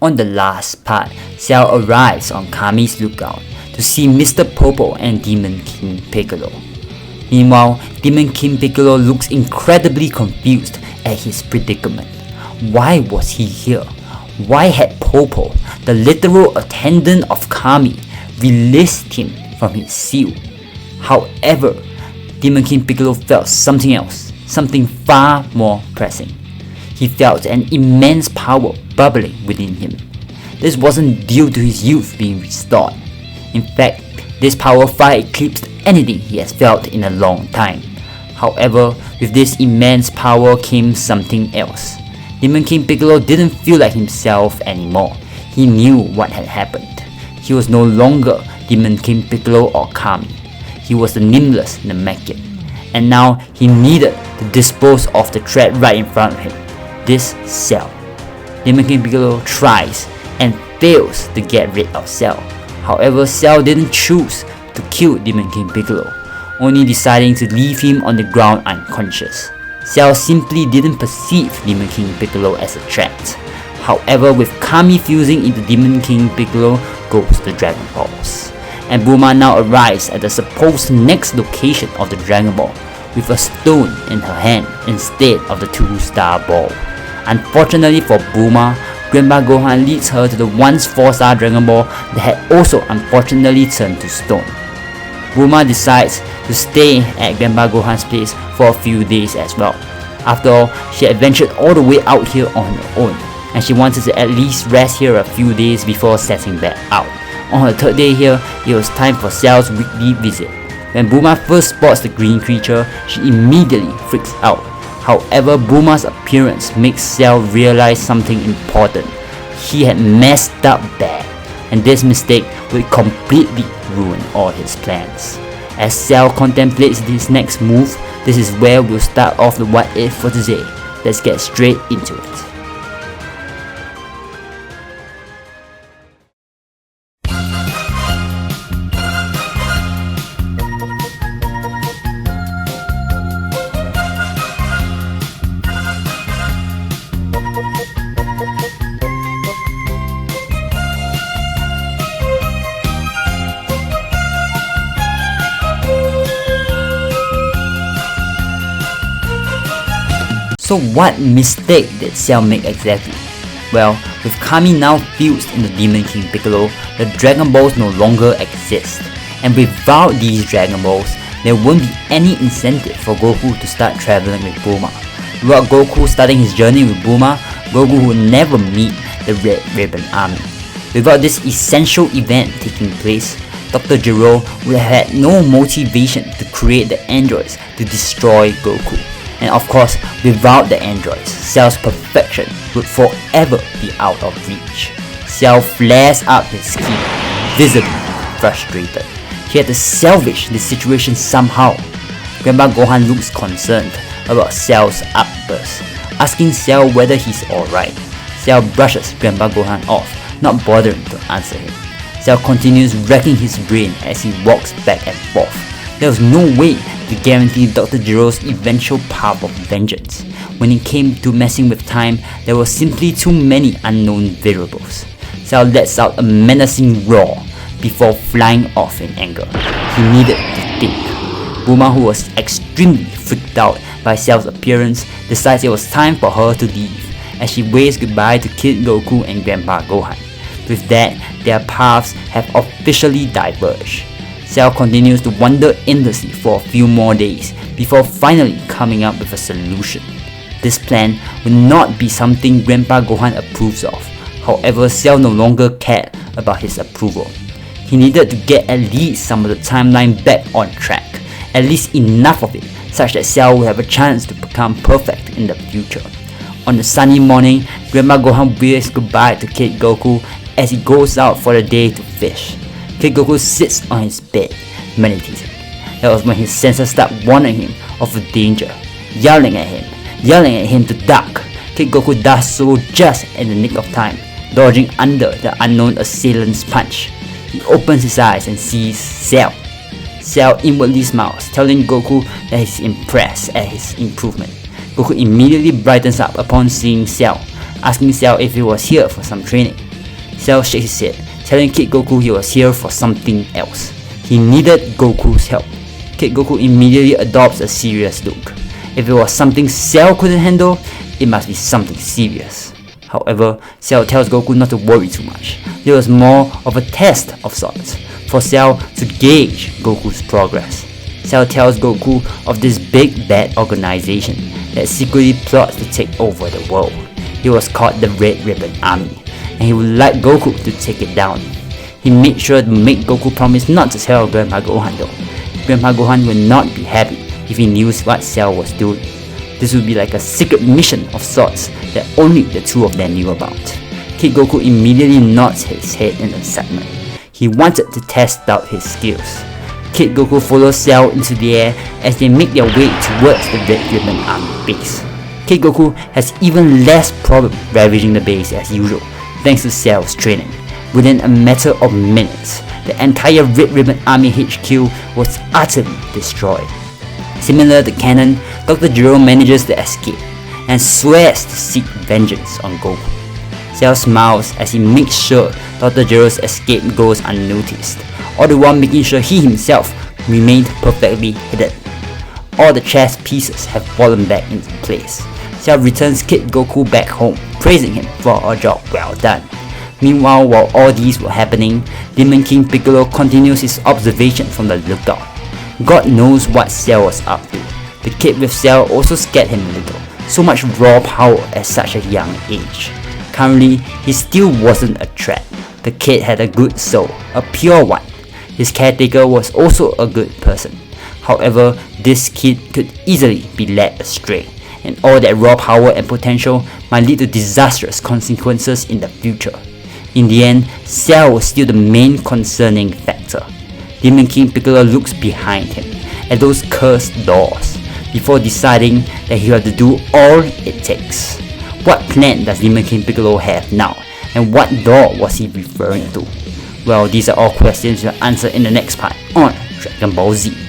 On the last part, Cell arrives on Kami's lookout to see Mr. Popo and Demon King Piccolo. Meanwhile, Demon King Piccolo looks incredibly confused at his predicament. Why was he here? Why had Popo, the literal attendant of Kami, released him from his seal? However, Demon King Piccolo felt something else, something far more pressing. He felt an immense power bubbling within him. This wasn't due to his youth being restored. In fact, this power far eclipsed anything he has felt in a long time. However, with this immense power came something else. Demon King Piccolo didn't feel like himself anymore. He knew what had happened. He was no longer Demon King Piccolo or Kami. He was the nameless Namekian. And now he needed to dispose of the threat right in front of him. This Cell. Demon King Piccolo tries and fails to get rid of Cell. However, Cell didn't choose to kill Demon King Piccolo, only deciding to leave him on the ground unconscious. Cell simply didn't perceive Demon King Piccolo as a threat. However, with Kami fusing into Demon King Piccolo goes the Dragon Balls. And Bulma now arrives at the supposed next location of the Dragon Ball with a stone in her hand instead of the 2-star ball. Unfortunately for Bulma, Grandpa Gohan leads her to the once 4-star Dragon Ball that had also unfortunately turned to stone. Bulma decides to stay at Grandpa Gohan's place for a few days as well. After all, she had ventured all the way out here on her own, and she wanted to at least rest here a few days before setting back out. On her third day here, it was time for Cell's weekly visit. When Bulma first spots the green creature, she immediately freaks out. However, Bulma's appearance makes Cell realize something important. He had messed up bad, and this mistake would completely ruin all his plans. As Cell contemplates his next move, this is where we'll start off the what if for today. Let's get straight into it. So what mistake did Cell make exactly? Well, with Kami now fused into Demon King Piccolo, the Dragon Balls no longer exist. And without these Dragon Balls, there won't be any incentive for Goku to start traveling with Bulma. Without Goku starting his journey with Bulma, Goku would never meet the Red Ribbon Army. Without this essential event taking place, Dr. Gero would have had no motivation to create the androids to destroy Goku. And of course, without the androids, Cell's perfection would forever be out of reach. Cell flares up his ki, visibly frustrated. He had to salvage the situation somehow. Grandpa Gohan looks concerned about Cell's outburst, asking Cell whether he's alright. Cell brushes Grandpa Gohan off, not bothering to answer him. Cell continues racking his brain as he walks back and forth. There was no way to guarantee Dr. Gero's eventual path of vengeance. When it came to messing with time, there were simply too many unknown variables. Cell lets out a menacing roar before flying off in anger. He needed to think. Bulma, who was extremely freaked out by Cell's appearance, decides it was time for her to leave as she waves goodbye to Kid Goku and Grandpa Gohan. With that, their paths have officially diverged. Cell continues to wander endlessly for a few more days before finally coming up with a solution. This plan would not be something Grandpa Gohan approves of. However, Cell no longer cared about his approval. He needed to get at least some of the timeline back on track, at least enough of it, such that Cell will have a chance to become perfect in the future. On a sunny morning, Grandpa Gohan waves goodbye to Kid Goku as he goes out for the day to fish. Kid Goku sits on his bed, meditating. That was when his senses start warning him of the danger, yelling at him to duck. Kid Goku does so just in the nick of time, dodging under the unknown assailant's punch. He opens his eyes and sees Cell. Cell inwardly smiles, telling Goku that he's impressed at his improvement. Goku immediately brightens up upon seeing Cell, asking Cell if he was here for some training. Cell shook his head, telling Kid Goku he was here for something else. He needed Goku's help. Kid Goku immediately adopts a serious look. If it was something Cell couldn't handle, it must be something serious. However, Cell tells Goku not to worry too much. It was more of a test of sorts, for Cell to gauge Goku's progress. Cell tells Goku of this big bad organization that secretly plots to take over the world. It was called the Red Ribbon Army, and he would like Goku to take it down. He made sure to make Goku promise not to tell Grandpa Gohan though. Grandpa Gohan would not be happy if he knew what Cell was doing. This would be like a secret mission of sorts that only the two of them knew about. Kid Goku immediately nods his head in excitement. He wanted to test out his skills. Kid Goku follows Cell into the air as they make their way towards the Red Ribbon Army base. Kid Goku has even less problem ravaging the base as usual, thanks to Cell's training. Within a matter of minutes, the entire Red Ribbon Army HQ was utterly destroyed. Similar to Canon, Dr. Gero manages to escape and swears to seek vengeance on Goku. Cell smiles as he makes sure Dr. Gero's escape goes unnoticed, all the while making sure he himself remained perfectly hidden. All the chess pieces have fallen back into place. Cell returns Kid Goku back home, praising him for a job well done. Meanwhile, while all these were happening, Demon King Piccolo continues his observation from the lookout. God knows what Cell was up to. The kid with Cell also scared him a little, so much raw power at such a young age. Currently, he still wasn't a threat. The kid had a good soul, a pure one. His caretaker was also a good person. However, this kid could easily be led astray, and all that raw power and potential might lead to disastrous consequences in the future. In the end, Cell was still the main concerning factor. Demon King Piccolo looks behind him at those cursed doors before deciding that he had to do all it takes. What plan does Demon King Piccolo have now, and what door was he referring to? Well, these are all questions we'll answer in the next part on Dragon Ball Z.